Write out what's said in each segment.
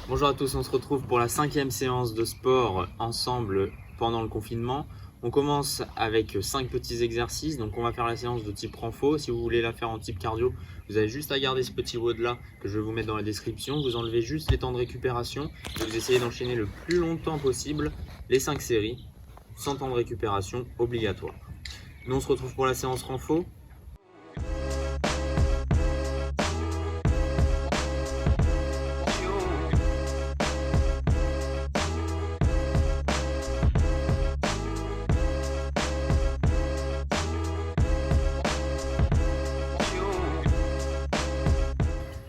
Bonjour à tous, on se retrouve pour la 5e séance de sport ensemble pendant le confinement. On commence avec 5 petits exercices, donc on va faire la séance de type renfo. Si vous voulez la faire en type cardio, vous avez juste à garder ce petit WOD là que je vais vous mettre dans la description. Vous enlevez juste les temps de récupération et vous essayez d'enchaîner le plus longtemps possible les 5 séries sans temps de récupération obligatoire. Nous on se retrouve pour la séance renfo.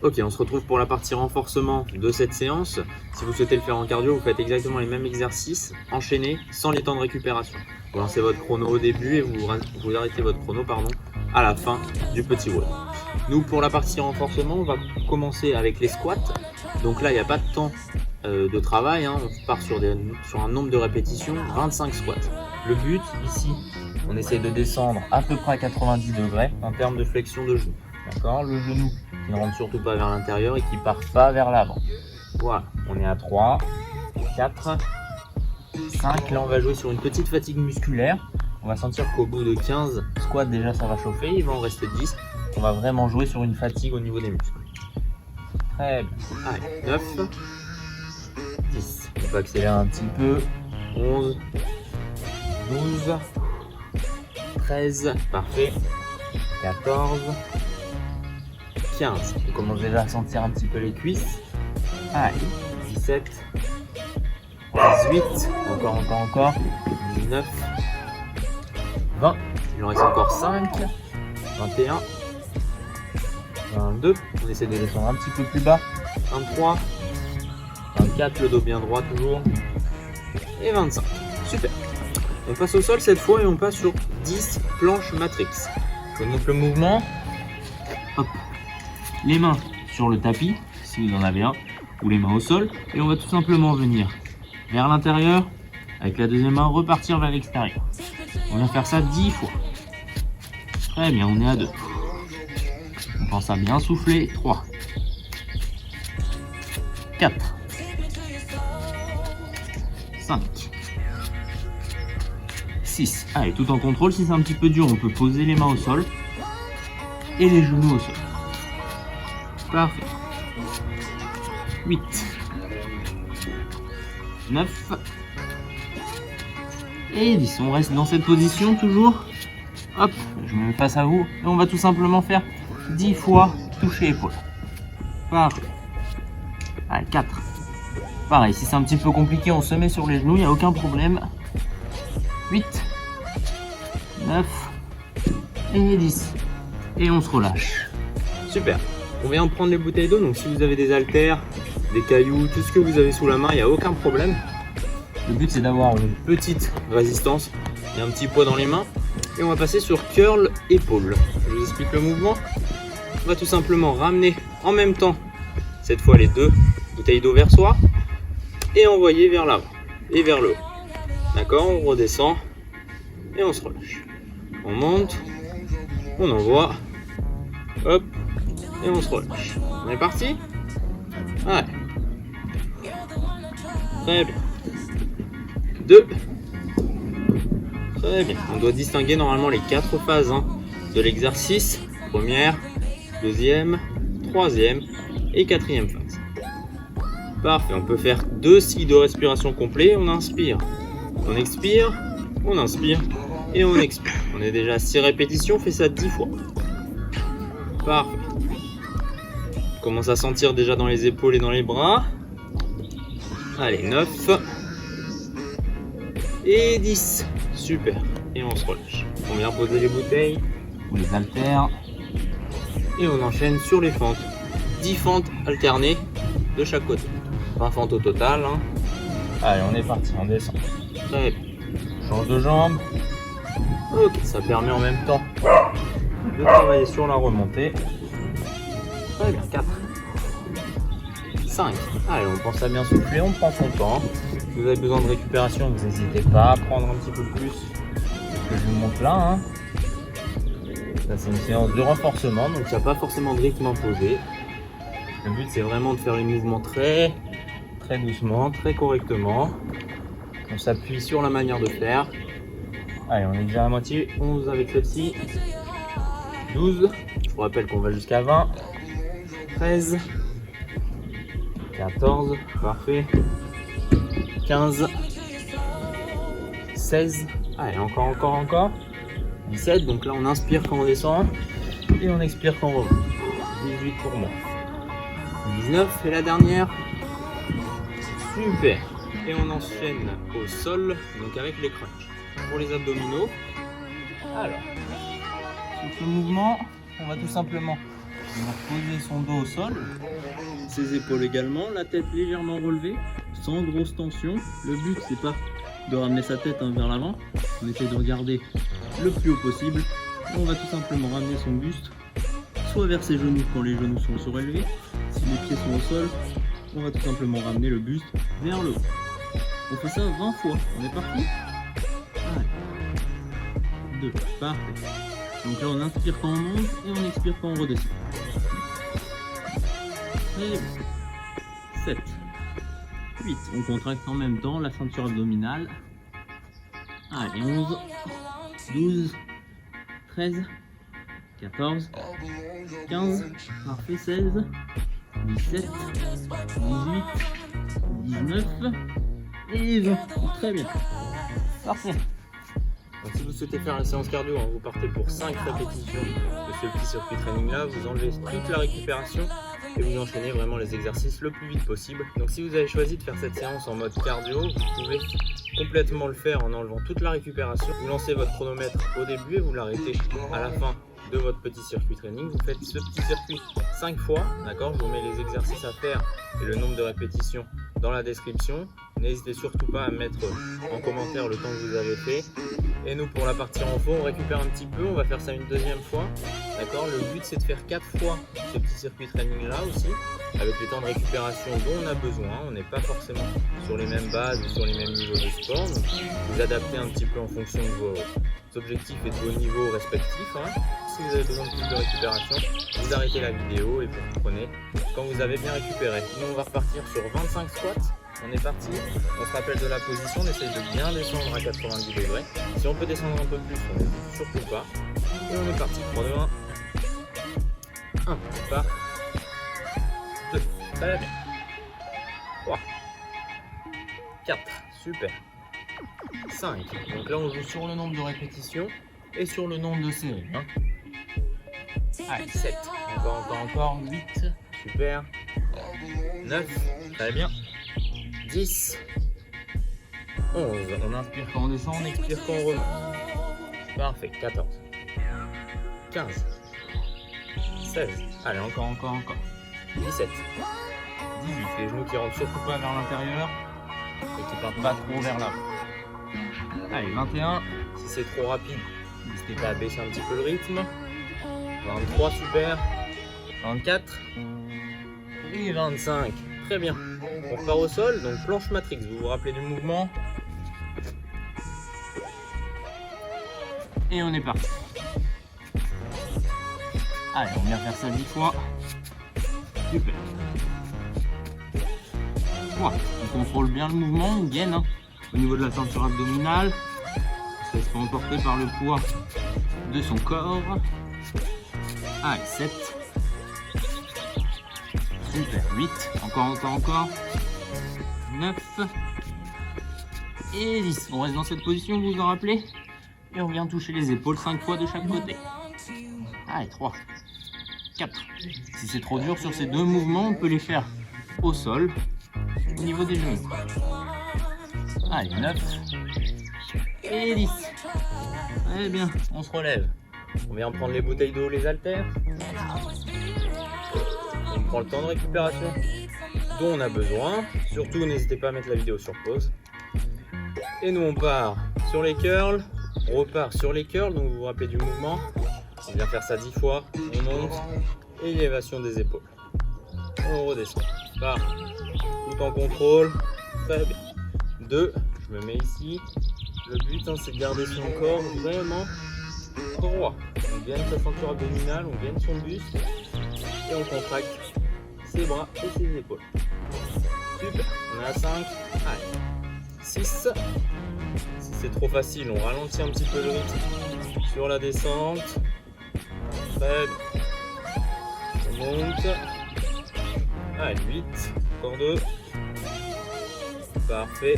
Ok, on se retrouve pour la partie renforcement de cette séance. Si vous souhaitez le faire en cardio, vous faites exactement les mêmes exercices, enchaînés, sans les temps de récupération. Vous lancez votre chrono au début et vous arrêtez votre chrono à la fin du petit WOD. Nous, pour la partie renforcement, on va commencer avec les squats. Donc là, il n'y a pas de temps de travail, hein. On part sur un nombre de répétitions, 25 squats. Le but, ici, on essaie de descendre à peu près à 90 degrés en termes de flexion de genou. D'accord, le genou qui ne rentre surtout pas vers l'intérieur et qui ne part pas vers l'avant. Voilà, on est à 3, 4, 5. Là, on va jouer sur une petite fatigue musculaire. On va sentir qu'au bout de 15 squats, déjà, ça va chauffer. Il va en rester 10. On va vraiment jouer sur une fatigue au niveau des muscles. Très bien. Allez, 9, 10. On peut accélérer un petit peu. 11, 12, 13. Parfait. 14. 15. On commence déjà à sentir un petit peu les cuisses. Allez, 17, 18, encore, 19, 20, il en reste encore 5, 21, 22, on essaie de descendre un petit peu plus bas, 23, 24, le dos bien droit toujours, et 25. Super. On passe au sol cette fois et on passe sur 10 planches matrix. Donc le mouvement, hop. Les mains sur le tapis, si vous en avez un, ou les mains au sol, et on va tout simplement venir vers l'intérieur, avec la deuxième main, repartir vers l'extérieur. On va faire ça 10 fois. Très bien, on est à 2. On pense à bien souffler. 3, 4, 5, 6. Allez, tout en contrôle, si c'est un petit peu dur, on peut poser les mains au sol et les genoux au sol. Parfait. 8, 9 et 10. On reste dans cette position toujours. Hop, je me mets face à vous et on va tout simplement faire 10 fois toucher épaule. Parfait. Allez, 4. Pareil, si c'est un petit peu compliqué, on se met sur les genoux, il n'y a aucun problème. 8, 9 et 10. Et on se relâche. Super. On vient de prendre les bouteilles d'eau, donc si vous avez des haltères, des cailloux, tout ce que vous avez sous la main, il n'y a aucun problème. Le but c'est d'avoir une petite résistance et un petit poids dans les mains. Et on va passer sur curl épaule. Je vous explique le mouvement. On va tout simplement ramener en même temps, cette fois les 2 bouteilles d'eau vers soi, et envoyer vers l'avant et vers le haut. D'accord, on redescend et on se relâche. On monte, on envoie, hop, et on se relâche. On est parti? Allez. Très bien. 2. Très bien. On doit distinguer normalement les 4 phases de l'exercice. Première, deuxième, troisième et quatrième phase. Parfait. On peut faire 2 cycles de respiration complets. On inspire, on expire, on inspire et on expire. On est déjà à 6 répétitions. On fait ça 10 fois. Parfait. On commence à sentir déjà dans les épaules et dans les bras. Allez, 9 et 10. Super. Et on se relâche. On vient poser les bouteilles ou les haltères et on enchaîne sur les fentes. 10 fentes alternées de chaque côté. 20 fentes au total. Allez, on est parti, on descend. Très bien. On change de jambe. Ok, ça permet en même temps de travailler sur la remontée. Très bien, 4, 5. Allez, on pense à bien souffler, on prend son temps. Si vous avez besoin de récupération, vous n'hésitez pas à prendre un petit peu plus que je vous montre là. Ça, c'est une séance de renforcement, donc il n'y a pas forcément de rythme imposé. Le but, c'est vraiment de faire les mouvements très très doucement, très correctement. On s'appuie sur la manière de faire. Allez, on est déjà à moitié. 11 avec celle-ci. 12. Je vous rappelle qu'on va jusqu'à 20. 13. 14. Parfait. 15. 16. Allez, encore. 17. Donc là, on inspire quand on descend. Et on expire quand on remonte. 18 pour moi. 19. Et la dernière. Super. Et on enchaîne au sol, donc avec les crunchs. Pour les abdominaux, alors, sur ce mouvement, on va tout simplement poser son dos au sol, ses épaules également, la tête légèrement relevée, sans grosse tension. Le but, c'est pas de ramener sa tête vers l'avant, on essaie de regarder le plus haut possible. On va tout simplement ramener son buste, soit vers ses genoux quand les genoux sont surélevés. Si les pieds sont au sol, on va tout simplement ramener le buste vers le haut. On fait ça 20 fois, on est parti. 1, 2, parfait. Donc là on inspire quand on monte et on expire quand on redescend. 7, 8, on contracte en même temps la ceinture abdominale. Allez, 11, 12, 13, 14, 15, parfait, 16, 17, 18, 19 et 20. Très bien. Parfait. Donc, si vous souhaitez faire une séance cardio, vous partez pour 5 répétitions de ce petit circuit training là, vous enlevez toute la récupération et vous enchaînez vraiment les exercices le plus vite possible. Donc si vous avez choisi de faire cette séance en mode cardio, vous pouvez complètement le faire en enlevant toute la récupération. Vous lancez votre chronomètre au début et vous l'arrêtez à la fin de votre petit circuit training. Vous faites ce petit circuit 5 fois, d'accord? Je vous mets les exercices à faire et le nombre de répétitions dans la description. N'hésitez surtout pas à mettre en commentaire le temps que vous avez fait. Et nous, pour la partie renfort, on récupère un petit peu, on va faire ça une deuxième fois, d'accord? Le but, c'est de faire 4 fois ce petit circuit training là aussi, avec les temps de récupération dont on a besoin. On n'est pas forcément sur les mêmes bases ou sur les mêmes niveaux de sport, donc vous adaptez un petit peu en fonction de vos objectifs et de vos niveaux respectifs, hein. Si vous avez besoin de plus de récupération, vous arrêtez la vidéo et vous reprenez quand vous avez bien récupéré. Nous, on va repartir sur 25 squats. On est parti, on se rappelle de la position, on essaye de bien descendre à 90 degrés. Si on peut descendre un peu plus, on n'hésite surtout pas. Et on est parti. 3, 2, 1. 1, part. 2, très bien. 3, 4, super. 5, donc là on joue sur le nombre de répétitions et sur le nombre de séries. Hein. Allez, 7, encore, 8, super. 9, très bien. 10, 11, on inspire quand on descend, on expire quand on remonte. Parfait, 14, 15, 16, allez, encore. 17, 18, les genoux qui rentrent surtout pas vers l'intérieur et qui partent pas trop vers l'avant. Allez, 21, si c'est trop rapide, n'hésitez pas à baisser un petit peu le rythme. 23, super. 24 et 25, très bien. On repart au sol, donc planche matrix, vous vous rappelez du mouvement. Et on est parti. Allez, on vient faire ça 10 fois. Super. Voilà, on contrôle bien le mouvement, on gaine hein, au niveau de la ceinture abdominale. On se laisse pas emporter par le poids de son corps. Allez, 7. Super, 8, encore, 9 et 10. On reste dans cette position, vous vous en rappelez? Et on vient toucher les épaules 5 fois de chaque côté. Allez, 3, 4. Si c'est trop dur sur ces deux mouvements, on peut les faire au sol, au niveau des genoux. Allez, 9 et 10. Très bien, on se relève. On vient prendre les bouteilles d'eau, les haltères. On prend le temps de récupération dont on a besoin. Surtout, n'hésitez pas à mettre la vidéo sur pause. Et nous, on part sur les curls. On repart sur les curls, donc vous vous rappelez du mouvement. On vient faire ça 10 fois. On monte. Et l'élévation des épaules. On redescend. Part. Tout en contrôle. Très bien. 2. Je me mets ici. Le but, hein, c'est de garder son corps vraiment droit. On gagne sa ceinture abdominale, on gagne son buste. Et on contracte ses bras et ses épaules. Super, on est à 5. Allez, 6. Si c'est trop facile, on ralentit un petit peu le rythme sur la descente. Très bien. On monte. Allez, 8. Encore 2. Parfait.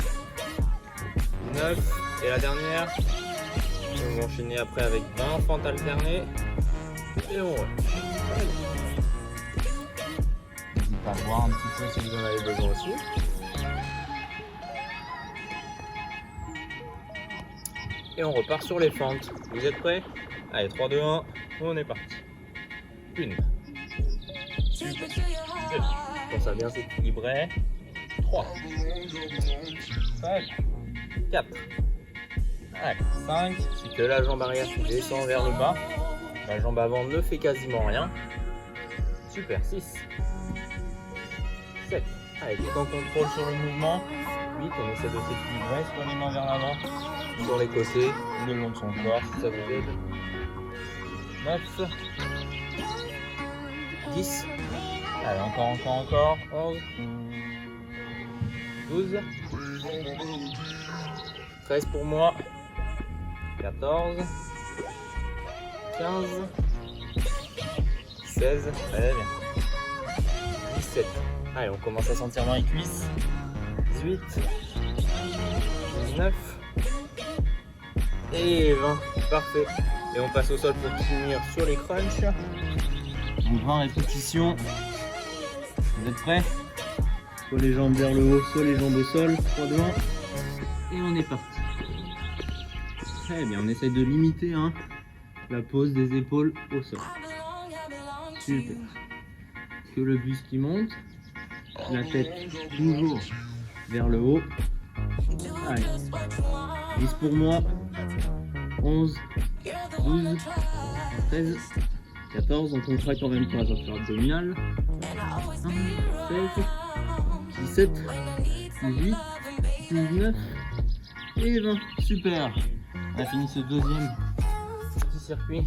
9. Et la dernière. On va enchaîner après avec 20 fentes alternées. Et on relâche. N'hésitez pas à voir un petit peu si vous en avez besoin aussi. Et on repart sur les fentes. Vous êtes prêts? Allez, 3, 2, 1, on est parti. 1. Super. 2. Pense à bien s'équilibrer. 3. 5. 4. Allez, 5. Ensuite, la jambe arrière qui descend vers le bas. La jambe avant ne fait quasiment rien. Super. 6. 7. Allez, tout en contrôle sur le mouvement. 8. On essaie de s'équilibrer. Soit les mains vers l'avant, sur les côtés, le long de son corps, si ça vous aide. 9. 10. Allez, encore. 11. 12. 13 pour moi. 14. 15. 16. Très bien. 17. Allez, on commence à sentir dans les cuisses. 18. 19. Et 20. Parfait. Et on passe au sol pour finir sur les crunchs. Donc 20 répétitions. Vous êtes prêts? Soit les jambes vers le haut, soit les jambes au sol. 3, 2, 1. Et on est parti. Très bien, on essaye de limiter la pose des épaules au sol. Super. Que le buste qui monte. La tête toujours vers le haut. Allez. 10 pour moi. 11, 12, 13, 14. On contracte en même temps la ceinture abdominale. 16, 17, 18, 19 et 20. Super. On a fini ce deuxième petit circuit.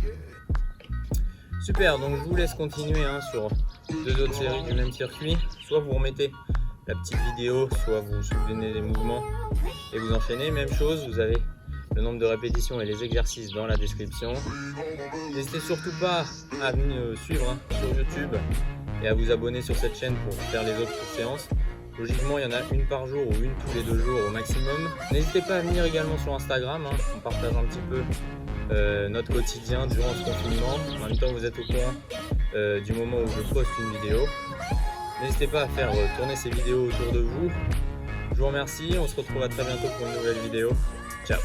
Super, donc je vous laisse continuer sur 2 autres séries du même circuit. Soit vous remettez la petite vidéo, soit vous souvenez des mouvements et vous enchaînez. Même chose, vous avez le nombre de répétitions et les exercices dans la description. N'hésitez surtout pas à me suivre sur YouTube et à vous abonner sur cette chaîne pour faire les autres séances. Logiquement, il y en a une par jour ou une tous les 2 jours au maximum. N'hésitez pas à venir également sur Instagram, on partage un petit peu notre quotidien durant ce confinement. En même temps, vous êtes au courant du moment où je poste une vidéo. N'hésitez pas à faire tourner ces vidéos autour de vous. Je vous remercie, on se retrouve à très bientôt pour une nouvelle vidéo. Ciao!